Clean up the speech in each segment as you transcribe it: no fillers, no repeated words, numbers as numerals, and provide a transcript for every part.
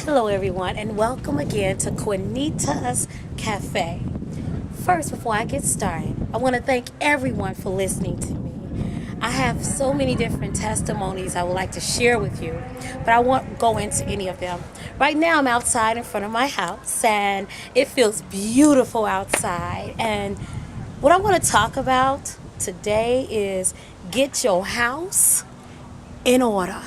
Hello, everyone, and welcome again to Quinita's Cafe. First, before I get started, I want to thank everyone for listening to me. I have so many different testimonies I would like to share with you, but I won't go into any of them. Right now, I'm outside in front of my house, and it feels beautiful outside. And what I want to talk about today is get your house in order.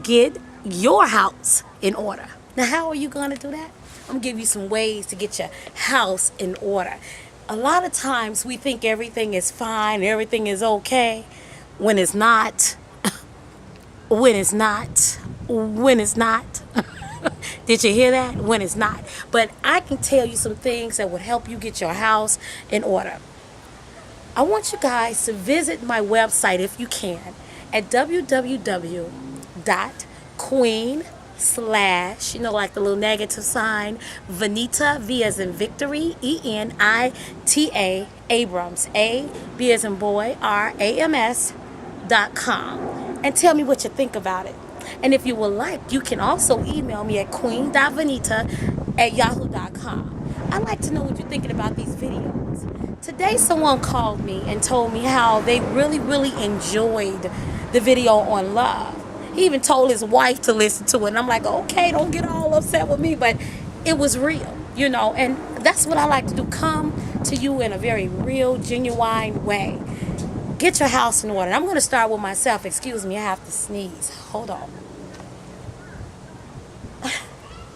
Get your house in order. Now, how are you going to do that? I'm going to give you some ways to get your house in order. A lot of times we think everything is fine, everything is okay, when it's not. When it's not. When it's not. Did you hear that? When it's not. But I can tell you some things that would help you get your house in order. I want you guys to visit my website if you can at www.queen/ like the little negative sign, Vanita, V as in victory, ENITA, Abrams, A, B as in boy, RAMS.com, and tell me what you think about it. And if you would like, you can also email me at queen.vanita@yahoo.com. I'd like to know what you're thinking about these videos. Today, someone called me and told me how they really enjoyed the video on love. He even told his wife to listen to it. And I'm like, okay, don't get all upset with me. But it was real, and that's what I like to do. Come to you in a very real, genuine way. Get your house in order. And I'm going to start with myself. Excuse me, I have to sneeze. Hold on.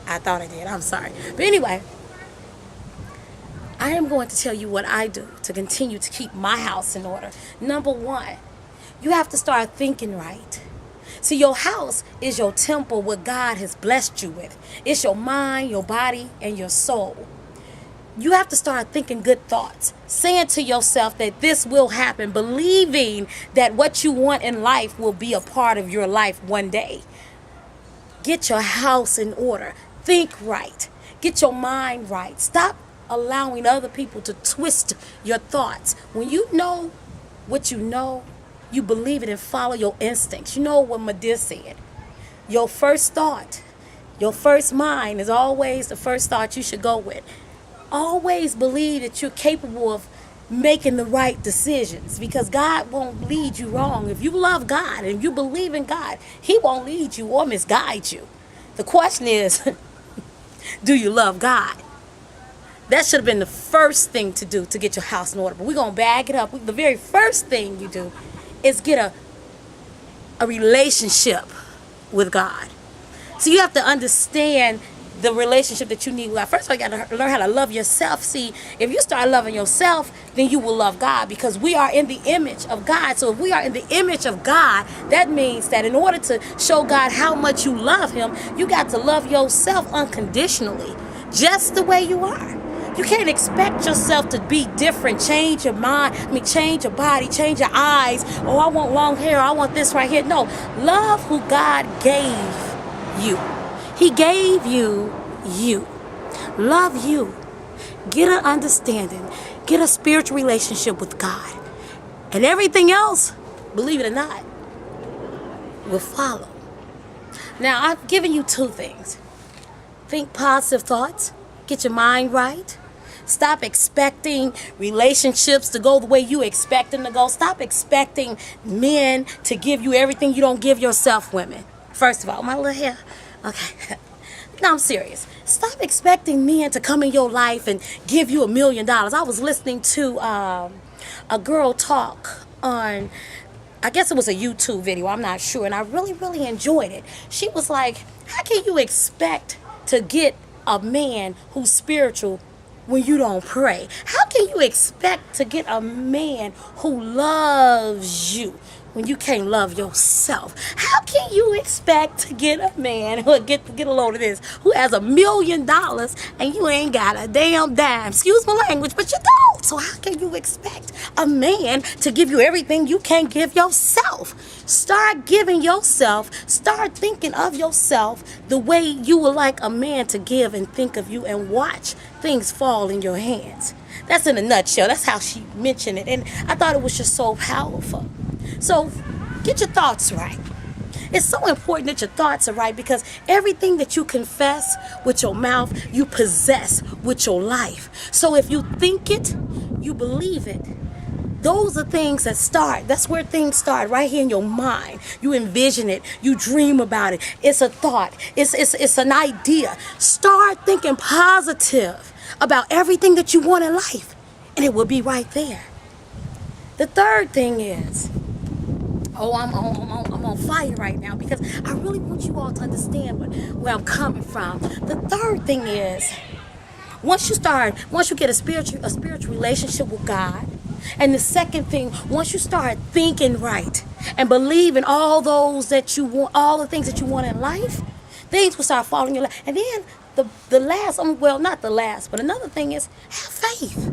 I thought I did. I'm sorry. But anyway, I am going to tell you what I do to continue to keep my house in order. Number one, you have to start thinking right. See, your house is your temple, what God has blessed you with. It's your mind, your body, and your soul. You have to start thinking good thoughts, saying to yourself that this will happen, believing that what you want in life will be a part of your life one day. Get your house in order. Think right. Get your mind right. Stop allowing other people to twist your thoughts. When you know what you know, you believe it and follow your instincts. You know what Medea said. Your first thought, your first mind is always the first thought you should go with. Always believe that you're capable of making the right decisions, because God won't lead you wrong. If you love God and you believe in God, He won't lead you or misguide you. The question is, do you love God? That should have been the first thing to do to get your house in order. But we're going to bag it up. The very first thing you do is get a relationship with God. So you have to understand the relationship that you need with God. First of all, you got to learn how to love yourself. See, if you start loving yourself, then you will love God, because we are in the image of God. So if we are in the image of God, that means that in order to show God how much you love Him, you got to love yourself unconditionally, just the way you are. You can't expect yourself to be different. Change your mind. Change your body. Change your eyes. Oh, I want long hair. I want this right here. No. Love who God gave you. He gave you you. Love you. Get an understanding. Get a spiritual relationship with God. And everything else, believe it or not, will follow. Now, I've given you two things. Think positive thoughts. Get your mind right. Stop expecting relationships to go the way you expect them to go. Stop expecting men to give you everything you don't give yourself, women. First of all, my little hair. Okay. No, I'm serious. Stop expecting men to come in your life and give you $1 million. I was listening to a girl talk on, I guess it was a YouTube video, I'm not sure, and I really enjoyed it. She was like, how can you expect to get a man who's spiritual when you don't pray? How can you expect to get a man who loves you when you can't love yourself? How can you expect to get a man who get a load of this, who has $1 million and you ain't got a damn dime? Excuse my language, but you don't. So how can you expect a man to give you everything you can't give yourself? Start giving yourself, start thinking of yourself the way you would like a man to give and think of you, and watch things fall in your hands. That's in a nutshell. That's how she mentioned it. And I thought it was just so powerful. So get your thoughts right. It's so important that your thoughts are right, because everything that you confess with your mouth, you possess with your life. So if you think it, you believe it. Those are things that start. That's where things start, right here in your mind. You envision it. You dream about it. It's a thought. It's an idea. Start thinking positive about everything that you want in life, and it will be right there. The third thing is, I'm on fire right now, because I really want you all to understand where I'm coming from. The third thing is, once you get a spiritual relationship with God, and the second thing, once you start thinking right and believing all those that you want, all the things that you want in life, things will start falling in your life. And then the last, well, not the last, but another thing is, have faith.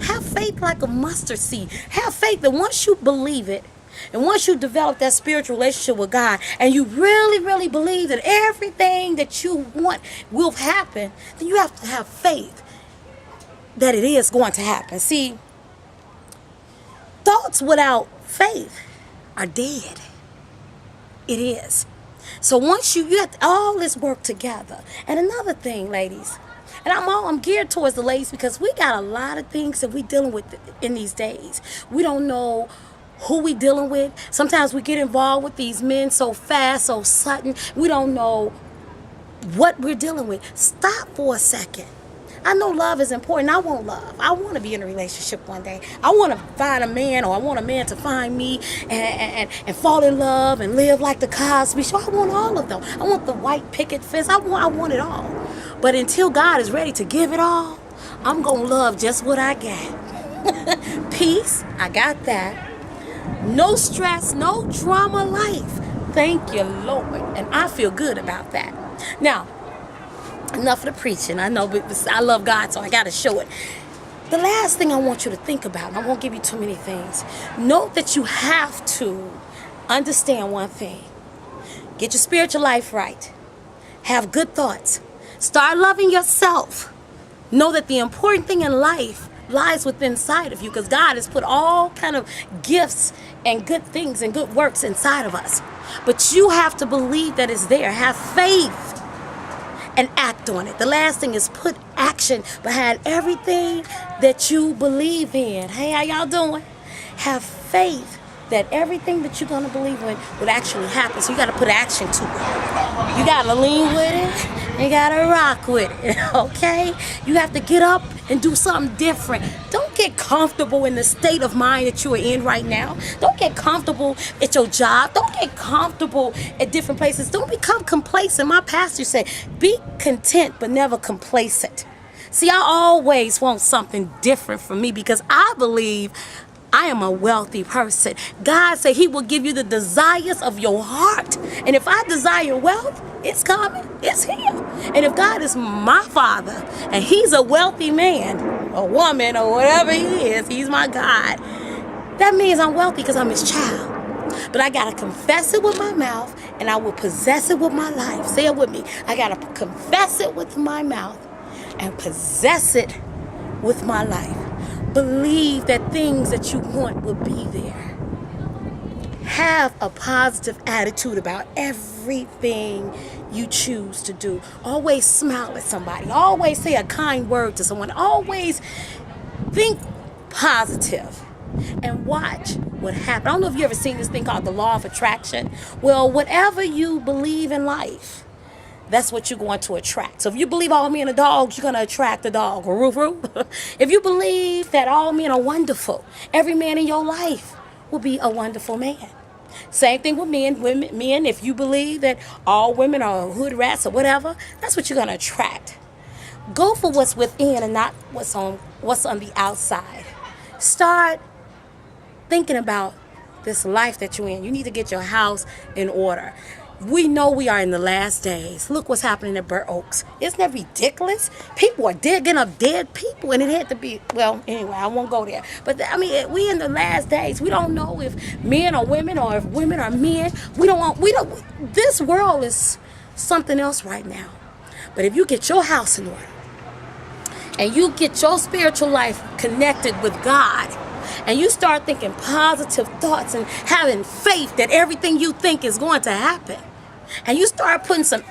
Have faith like a mustard seed. Have faith that once you believe it, and once you develop that spiritual relationship with God, and you really, really believe that everything that you want will happen, then you have to have faith that it is going to happen. See, thoughts without faith are dead. It is. So once you have all this work together. And another thing, ladies, and I'm geared towards the ladies, because we got a lot of things that we dealing with in these days. We don't know who we dealing with. Sometimes we get involved with these men so fast, so sudden. We don't know what we're dealing with. Stop for a second. I know love is important. I want love. I want to be in a relationship one day. I want to find a man, or I want a man to find me and fall in love and live like the Cosby Show. I want all of them. I want the white picket fence. I want it all. But until God is ready to give it all, I'm going to love just what I got. Peace, I got that. No stress, no drama life. Thank you, Lord. And I feel good about that. Now, enough of the preaching. I know, but I love God, so I got to show it. The last thing I want you to think about, and I won't give you too many things. Note that you have to understand one thing. Get your spiritual life right. Have good thoughts. Start loving yourself. Know that the important thing in life lies within inside of you, because God has put all kind of gifts and good things and good works inside of us. But you have to believe that it's there. Have faith and act on it. The last thing is put action behind everything that you believe in. Hey, how y'all doing? Have faith that everything that you're going to believe in would actually happen. So you got to put action to it. You got to lean with it. You got to rock with it, okay? You have to get up and do something different. Don't get comfortable in the state of mind that you are in right now. Don't get comfortable at your job. Don't get comfortable at different places. Don't become complacent. My pastor said, be content but never complacent. See, I always want something different from me, because I believe I am a wealthy person. God said he will give you the desires of your heart. And if I desire wealth, it's coming. It's here. And if God is my father and he's a wealthy man or woman or whatever he is, he's my God, that means I'm wealthy because I'm his child. But I got to confess it with my mouth, and I will possess it with my life. Say it with me. I got to confess it with my mouth and possess it with my life. Believe that things that you want will be there. Have a positive attitude about everything you choose to do. Always smile at somebody. Always say a kind word to someone. Always think positive and watch what happens. I don't know if you ever seen this thing called the law of attraction. Well, whatever you believe in life, that's what you're going to attract. So if you believe all men are dogs, you're going to attract a dog. If you believe that all men are wonderful, every man in your life will be a wonderful man. Same thing with men. Men, if you believe that all women are hood rats or whatever, that's what you're going to attract. Go for what's within and not what's on the outside. Start thinking about this life that you're in. You need to get your house in order. We know we are in the last days. Look what's happening at Burr Oaks. Isn't that ridiculous? People are digging up dead people, and it had to be, well, anyway, I won't go there. But, I mean, we in the last days. We don't know if men are women or if women are men. This world is something else right now. But if you get your house in order, and you get your spiritual life connected with God, and you start thinking positive thoughts and having faith that everything you think is going to happen, and you start putting some